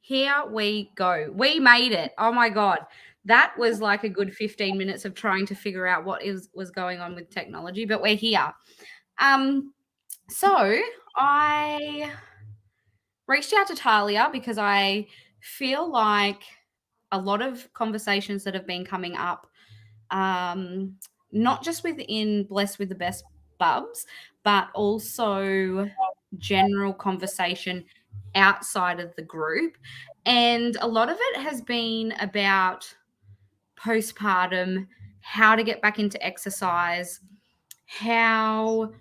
Here we go. We made it. Oh my God. That was like a good 15 minutes of trying to figure out what was going on with technology, but we're here. So I reached out to Talia because I feel like a lot of conversations that have been coming up, not just within Blessed with the Best Bubs, but also general conversation outside of the group. And a lot of it has been about postpartum, how to get back into exercise, how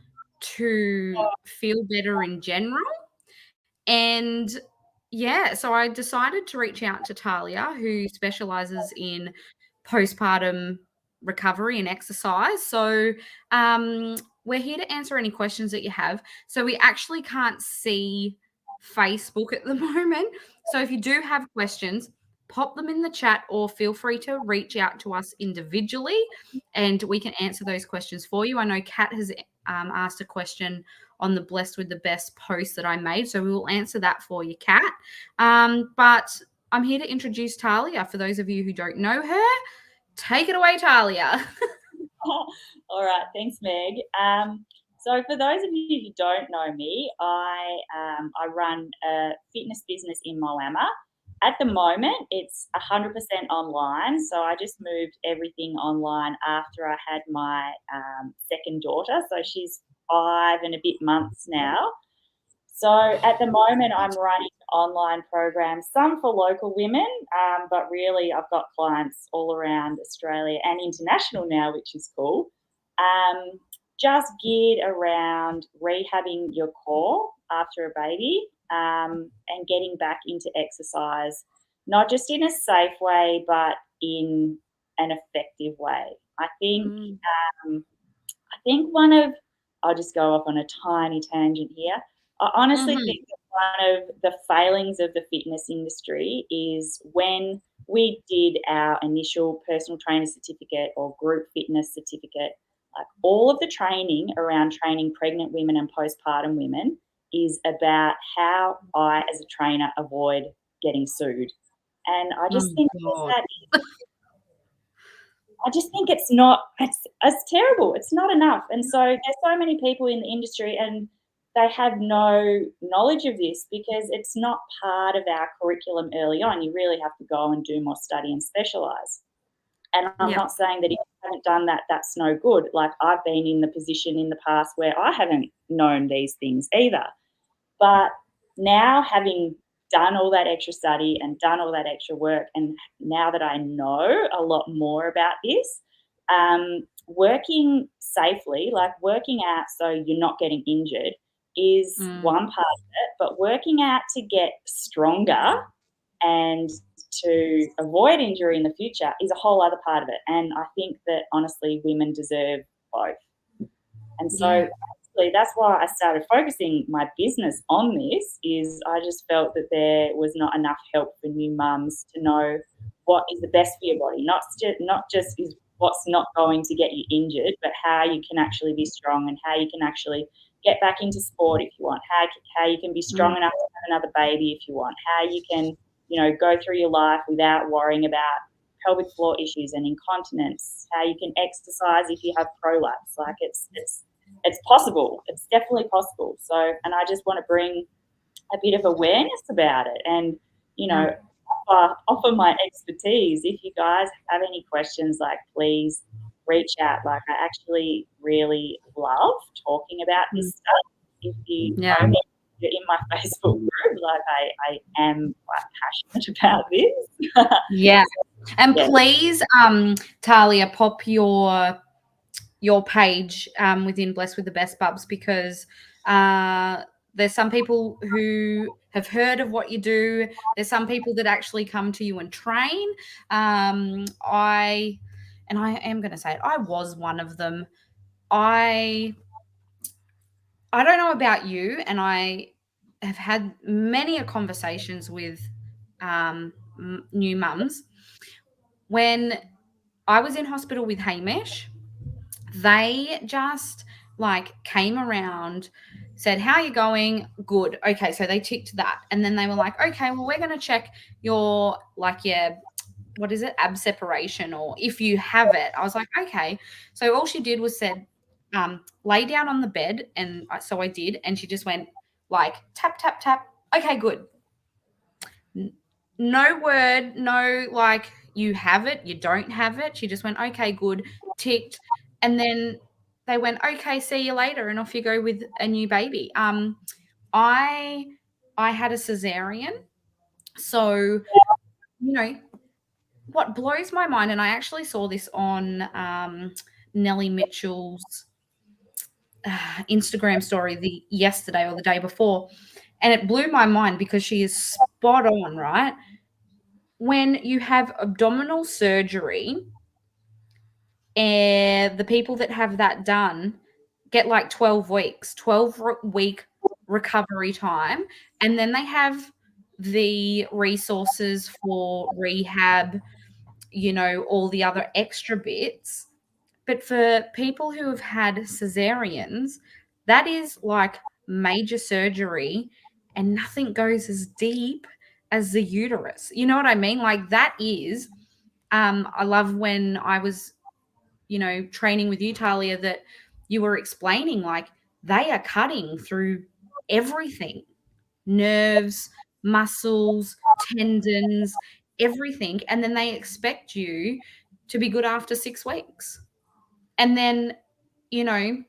to feel better in general. And yeah, so I decided to reach out to Talia, who specializes in postpartum recovery and exercise. So we're here to answer any questions that you have. So we actually can't see Facebook at the moment. So if you do have questions, pop them in the chat or feel free to reach out to us individually and we can answer those questions for you. I know Kat has asked a question on the Blessed with the Best post that I made. So we will answer that for you, Kat. But I'm here to introduce Talia. For those of you who don't know her, take it away, Talia. All right, thanks, Meg. So for those of you who don't know me, I run a fitness business in Moama. At the moment, it's 100% online. So I just moved everything online after I had my second daughter. So she's 5 and a bit months now. So at the moment, I'm running online programs, some for local women, but really I've got clients all around Australia and international now, which is cool. Just geared around rehabbing your core after a baby and getting back into exercise, not just in a safe way, but in an effective way. I think I'll just go off on a tiny tangent here. I honestly think that one of the failings of the fitness industry is when we did our initial personal trainer certificate or group fitness certificate, like all of the training around training pregnant women and postpartum women is about how I, as a trainer, avoid getting sued. And I just think it's terrible. It's not enough. And so there's so many people in the industry and they have no knowledge of this because it's not part of our curriculum early on. You really have to go and do more study and specialize. And I'm not saying that if you haven't done that, that's no good. Like I've been in the position in the past where I haven't known these things either. But now having done all that extra study and done all that extra work, and now that I know a lot more about this, working safely, like working out so you're not getting injured, is one part of it. But working out to get stronger and to avoid injury in the future is a whole other part of it. And I think that honestly, women deserve both. And so that's why I started focusing my business on this. Is I just felt that there was not enough help for new mums to know what is the best for your body, not just is what's not going to get you injured, but how you can actually be strong and how you can actually get back into sport if you want, how you can be strong enough to have another baby if you want, how you can, go through your life without worrying about pelvic floor issues and incontinence, how you can exercise if you have prolapse. Like it's possible. It's definitely possible. So, and I just want to bring a bit of awareness about it and, offer my expertise. If you guys have any questions, like please reach out. Like I actually really love talking about this stuff. If you know me, you're in my Facebook group, like I am quite passionate about this. And please, Talia, pop your page within Blessed with the Best Bubs because there's some people who have heard of what you do. There's some people that actually come to you and train. I am going to say it, I was one of them. I don't know about you, and I have had many conversations with new mums. When I was in hospital with Hamish, they just came around said, "How are you going?" Good. Okay, so they ticked that. And then they were like, "Okay, well, we're going to check your, like, your, what is it, ab separation, or if you have it." I was like, "Okay." So all she did was said, lay down on the bed. And so I did. And she just went, like, tap, tap, tap. Okay, good. No word, no, like, you have it, you don't have it. She just went, okay, good, ticked. And then they went, okay, see you later. And off you go with a new baby. I I had a cesarean. So, what blows my mind, and I actually saw this on Nellie Mitchell's Instagram story yesterday or the day before, and it blew my mind because she is spot on, right? When you have abdominal surgery, and the people that have that done get like 12 weeks, 12-week recovery time, and then they have the resources for rehab, all the other extra bits. But for people who have had cesareans, that is like major surgery, and nothing goes as deep as the uterus. You know what I mean? Like, that is, I love when I was, training with you, Talia, that you were explaining, like, they are cutting through everything: nerves, muscles, tendons, everything. And then they expect you to be good after 6 weeks. And then, you know,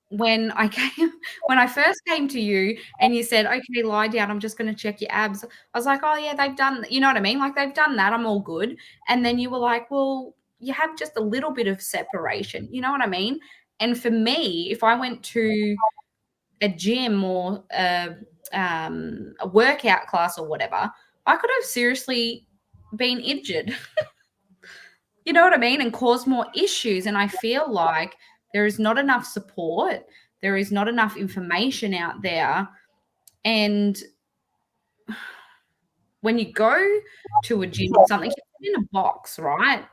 when I came when I first came to you and you said, "Okay, lie down, I'm just gonna check your abs." I was like, "Oh, yeah, they've done," you know what I mean? Like, "They've done that, I'm all good." And then you were like, "Well, you have just a little bit of separation." You know what I mean? And for me, if I went to a gym or a workout class or whatever, I could have seriously been injured. You know what I mean? And cause more issues. And I feel like there is not enough support. There is not enough information out there. And when you go to a gym or something, you put in a box, right?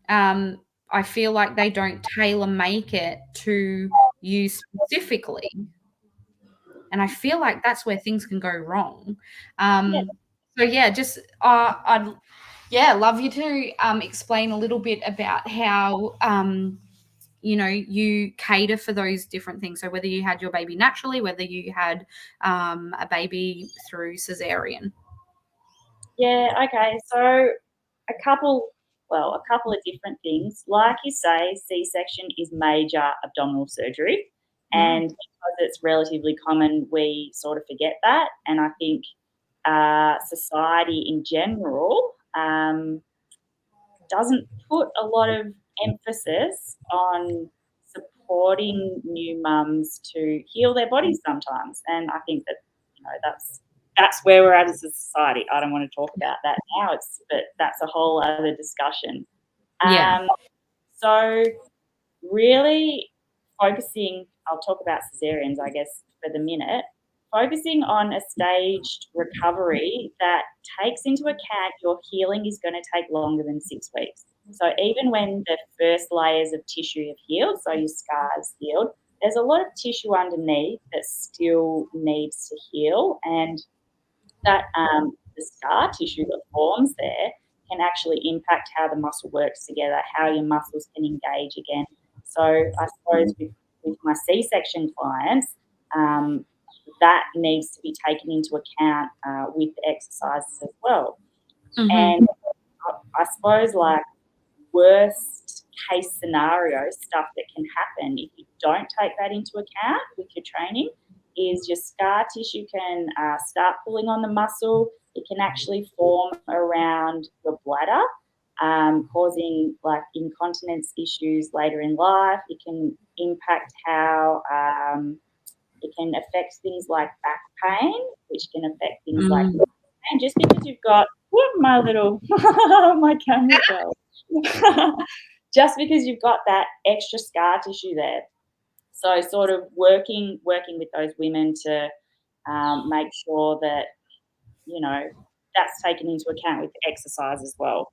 Um, I feel like they don't tailor make it to you specifically. And I feel like that's where things can go wrong. Yeah. So yeah, just I'd love you to explain a little bit about how you cater for those different things. So whether you had your baby naturally, whether you had a baby through cesarean. Yeah, okay. So a couple of different things. Like you say, C-section is major abdominal surgery. Mm. And because it's relatively common, we sort of forget that. And I think society in general doesn't put a lot of emphasis on supporting new mums to heal their bodies sometimes. And I think that that's where we're at as a society. I don't want to talk about that now. But that's a whole other discussion. Yeah. So really focusing, I'll talk about cesareans, I guess, for the minute, focusing on a staged recovery that takes into account your healing is going to take longer than 6 weeks. So even when the first layers of tissue have healed, so your scars healed, there's a lot of tissue underneath that still needs to heal, and that the scar tissue that forms there can actually impact how the muscle works together, how your muscles can engage again. So I suppose with my C-section clients, that needs to be taken into account with the exercises as well. Mm-hmm. And I suppose, like, worst case scenario stuff that can happen if you don't take that into account with your training is your scar tissue can start pulling on the muscle. It can actually form around your bladder, causing like incontinence issues later in life. It can impact how it can affect things like back pain, which can affect things like Mm. pain. Just because you've got my little my camera fell. Just because you've got that extra scar tissue there. So sort of working with those women to make sure that you know that's taken into account with the exercise as well.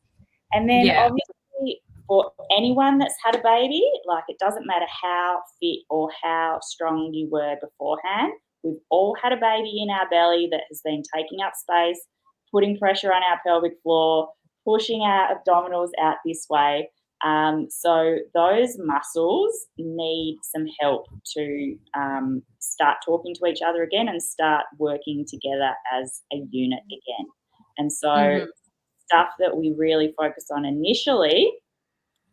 And then Yeah. obviously for anyone that's had a baby, like it doesn't matter how fit or how strong you were beforehand, we've all had a baby in our belly that has been taking up space, putting pressure on our pelvic floor, pushing our abdominals out this way. So those muscles need some help to start talking to each other again and start working together as a unit again. And so stuff that we really focus on initially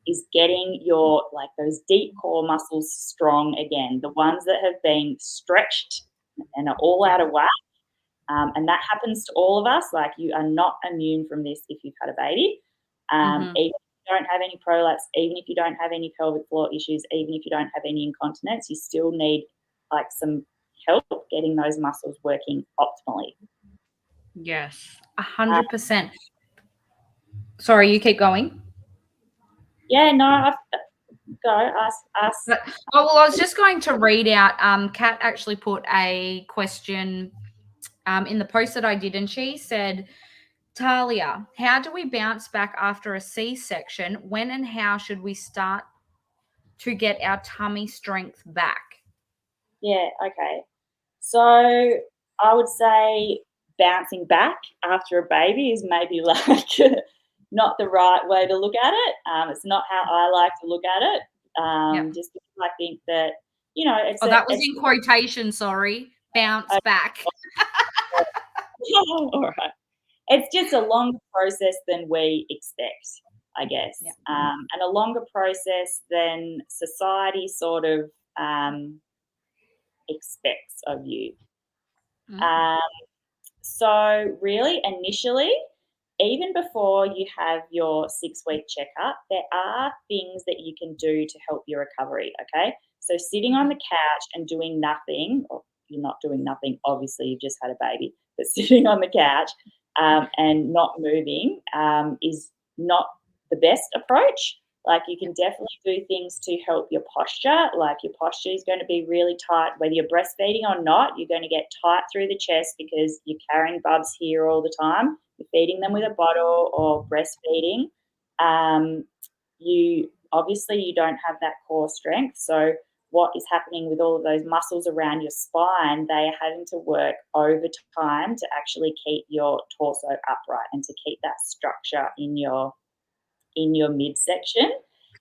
is getting your, like, those deep core muscles strong again, the ones that have been stretched and are all out of whack. And that happens to all of us. Like, you are not immune from this if you've had a baby. Even if you don't have any prolapse, even if you don't have any pelvic floor issues, even if you don't have any incontinence, you still need like some help getting those muscles working optimally. Yes, 100%. Sorry, you keep going. Yeah, no, go ask. Well, I was just going to read out. Kat actually put a question in the post that I did, and she said, Talia, how do we bounce back after a C-section? When and how should we start to get our tummy strength back? Yeah, okay. So I would say bouncing back after a baby is maybe like not the right way to look at it. It's not how I like to look at it. Just because I think that, you know, that was in quotation, sorry. Bounce back. All right. It's just a longer process than we expect, I guess, and a longer process than society sort of expects of you. So really, initially, even before you have your 6-week checkup, there are things that you can do to help your recovery, okay? So sitting on the couch and doing nothing, or you're not doing nothing, obviously you've just had a baby, but sitting on the couch and not moving is not the best approach. Like, you can definitely do things to help your posture. Like, your posture is going to be really tight, whether you're breastfeeding or not. You're going to get tight through the chest because you're carrying bubs here all the time. You're feeding them with a bottle or breastfeeding. You don't have that core strength. So what is happening with all of those muscles around your spine? They are having to work overtime to actually keep your torso upright and to keep that structure in your midsection.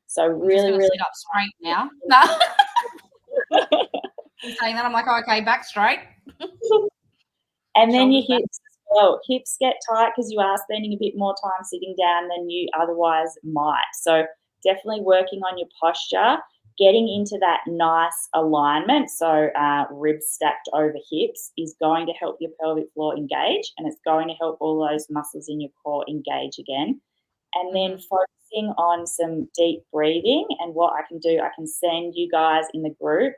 So really, really sit up straight now. No. You're saying that, I'm like, oh, okay, back straight. And then your hips as well. Hips get tight because you are spending a bit more time sitting down than you otherwise might. So definitely working on your posture, getting into that nice alignment. So ribs stacked over hips is going to help your pelvic floor engage, and it's going to help all those muscles in your core engage again. And then focusing on some deep breathing. And what I can do, I can send you guys in the group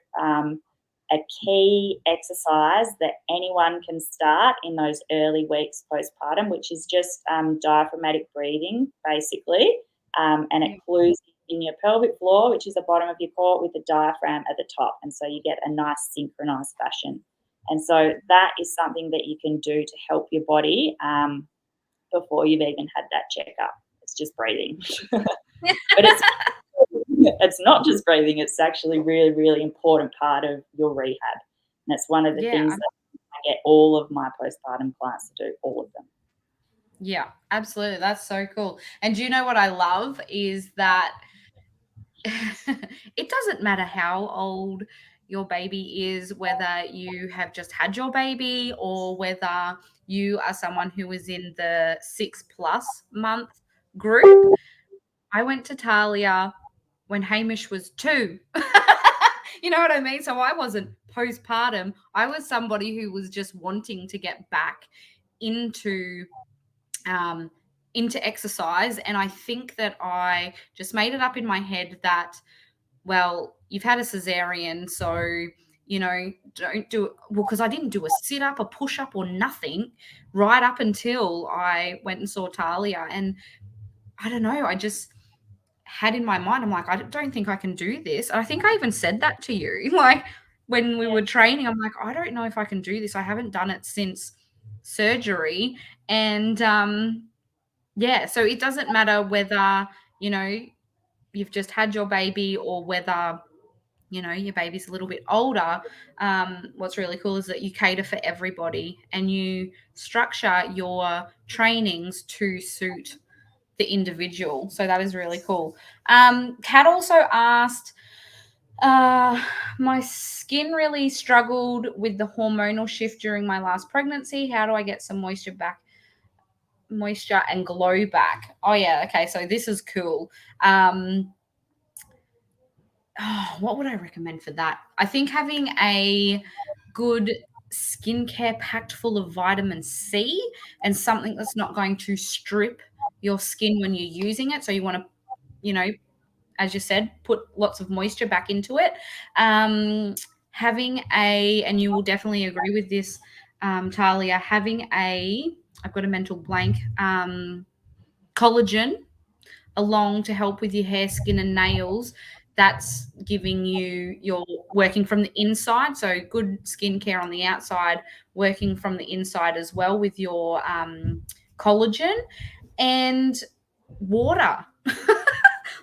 a key exercise that anyone can start in those early weeks postpartum, which is just diaphragmatic breathing, basically. And it glues in your pelvic floor, which is the bottom of your core, with the diaphragm at the top. And so you get a nice synchronized fashion. And so that is something that you can do to help your body before you've even had that checkup. It's just breathing. But it's not just breathing. It's actually really, really important part of your rehab. And it's one of the things that I get all of my postpartum clients to do, all of them. Yeah, absolutely. That's so cool. And do you know what I love is that it doesn't matter how old your baby is, whether you have just had your baby or whether you are someone who is in the 6+ month group. I went to Talia when Hamish was 2. You know what I mean? So I wasn't postpartum. I was somebody who was just wanting to get back into exercise. And I think that I just made it up in my head that, well, you've had a cesarean, so don't do it. Well, because I didn't do a sit up, a push up, or nothing right up until I went and saw Talia. And I don't know, I just had in my mind, I'm like, I don't think I can do this. I think I even said that to you, like when we were training. I'm like, I don't know if I can do this. I haven't done it since surgery. And so it doesn't matter whether, you've just had your baby or whether your baby's a little bit older, what's really cool is that you cater for everybody and you structure your trainings to suit the individual. So that is really cool. Kat also asked, uh, my skin really struggled with the hormonal shift during my last pregnancy. How do I get some moisture and glow back? Oh yeah, okay. So this is cool. What would I recommend for that? I think having a good skincare packed full of vitamin C and something that's not going to strip your skin when you're using it. So you want to, you know, as you said, put lots of moisture back into it. Having and you will definitely agree with this, Talia, I've got a mental blank, collagen along to help with your hair, skin, and nails. That's giving you're working from the inside. So good skincare on the outside, working from the inside as well with your collagen and water.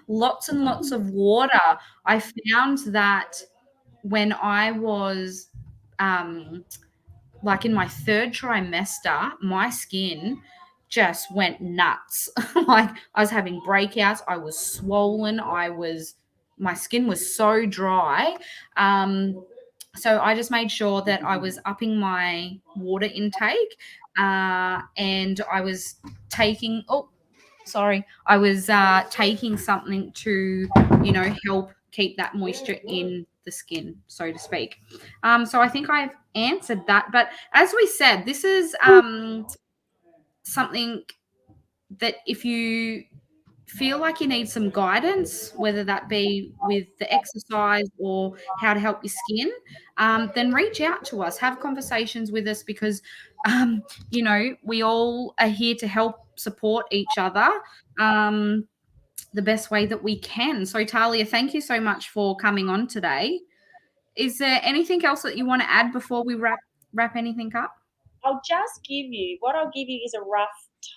Lots and lots of water. I found that when I was like in my third trimester, my skin just went nuts. Like I was having breakouts, I was swollen, my skin was so dry. So I just made sure that I was upping my water intake, and I was taking I was taking something to, help keep that moisture in the skin, so to speak. So I think I've answered that. But as we said, this is something that if you feel like you need some guidance, whether that be with the exercise or how to help your skin, then reach out to us, have conversations with us because, we all are here to help support each other the best way that we can. So, Talia, thank you so much for coming on today. Is there anything else that you want to add before we wrap anything up? What I'll give you is a rough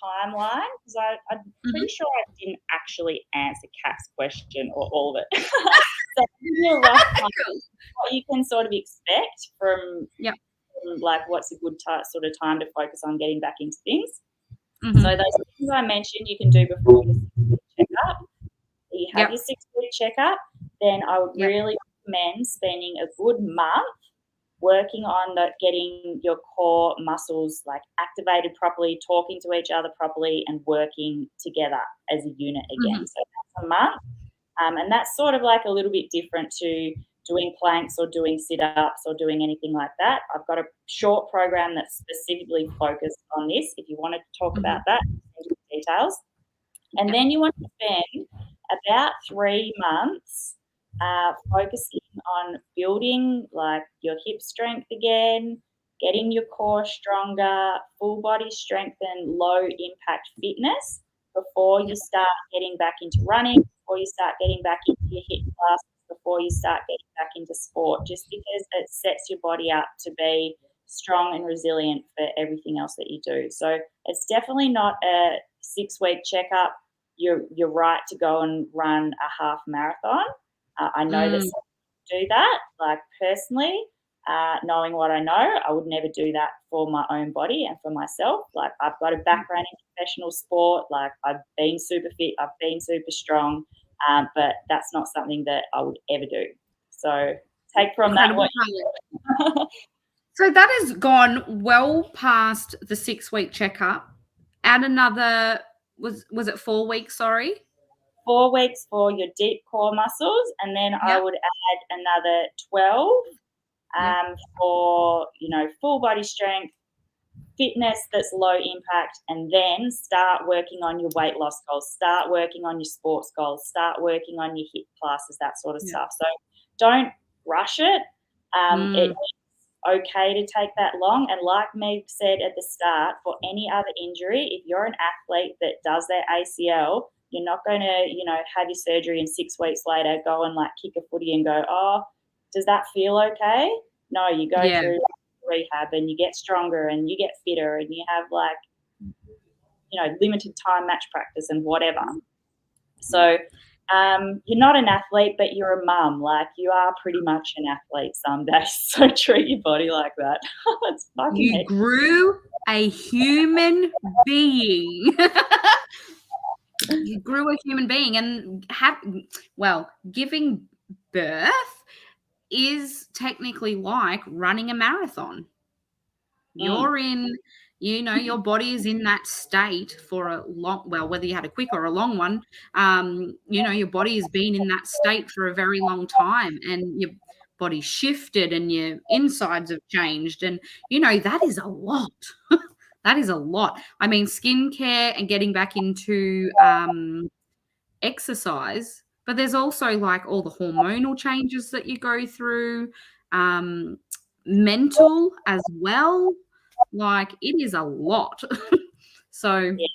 timeline because I'm pretty Mm-hmm. sure I didn't actually answer Kat's question or all of it. So I'll give you a rough Cool. what you can sort of expect Yep. from like what's a good sort of time to focus on getting back into things. So Mm-hmm. those things I mentioned you can do before your 6-week checkup. You have Yep. your 6-week checkup, then I would Yep. really recommend spending a good month working on getting your core muscles like activated properly, talking to each other properly, and working together as a unit Mm-hmm. again. So that's a month. And that's sort of like a little bit different to doing planks or doing sit ups or doing anything like that. I've got a short program that's specifically focused on this. If you want to talk Mm-hmm. about that, send you the details. And Yep. then you want to spend about 3 months focusing on building like your hip strength again, getting your core stronger, full body strength and low impact fitness before you Yep. start getting back into running, before you start getting back into your hip classes, before you start getting back into sport, just because it sets your body up to be strong and resilient for everything else that you do. So it's definitely not a 6-week checkup. You're right to go and run a half marathon. I know that Mm. some do that. Like personally, knowing what I know, I would never do that for my own body and for myself. Like I've got a background in professional sport. Like I've been super fit. I've been super strong. But that's not something that I would ever do. So take from that Incredible, what. Talia. So that has gone well past the 6-week checkup. Add another, was it 4 weeks? Sorry. 4 weeks for your deep core muscles, and then I Yep. would add another 12 Yep. for full body strength, fitness that's low impact, and then start working on your weight loss goals, start working on your sports goals, start working on your hip classes, that sort of Yep. stuff. So don't rush it. Mm. It's okay to take that long. And like Meg said at the start, for any other injury, if you're an athlete that does their ACL, you're not going to, have your surgery and 6 weeks later go and like kick a footy and go, oh, does that feel okay? No, you go Yeah. through rehab and you get stronger and you get fitter and you have like, limited time match practice and whatever. So You're not an athlete, but you're a mum. Like, you are pretty much an athlete some days, so treat your body like that. It's fucking You heck. grew a human being. You grew a human being, and giving birth is technically like running a marathon. Mm. You're in, your body is in that state for a whether you had a quick or a long one, your body has been in that state for a very long time, and your body shifted and your insides have changed. And, that is a lot. That is a lot. I mean, skincare and getting back into exercise, but there's also like all the hormonal changes that you go through, um, mental as well. Like, it is a lot. So, Yeah.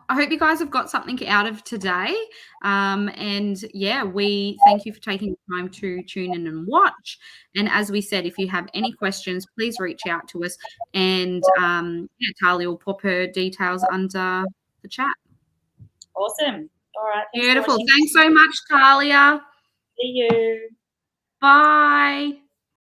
I hope you guys have got something out of today. And yeah, we thank you for taking the time to tune in and watch. And as we said, if you have any questions, please reach out to us. And yeah, Talia will pop her details under the chat. Awesome. All right. Thanks for Beautiful. watching. Thanks so much, Talia. See you. Bye.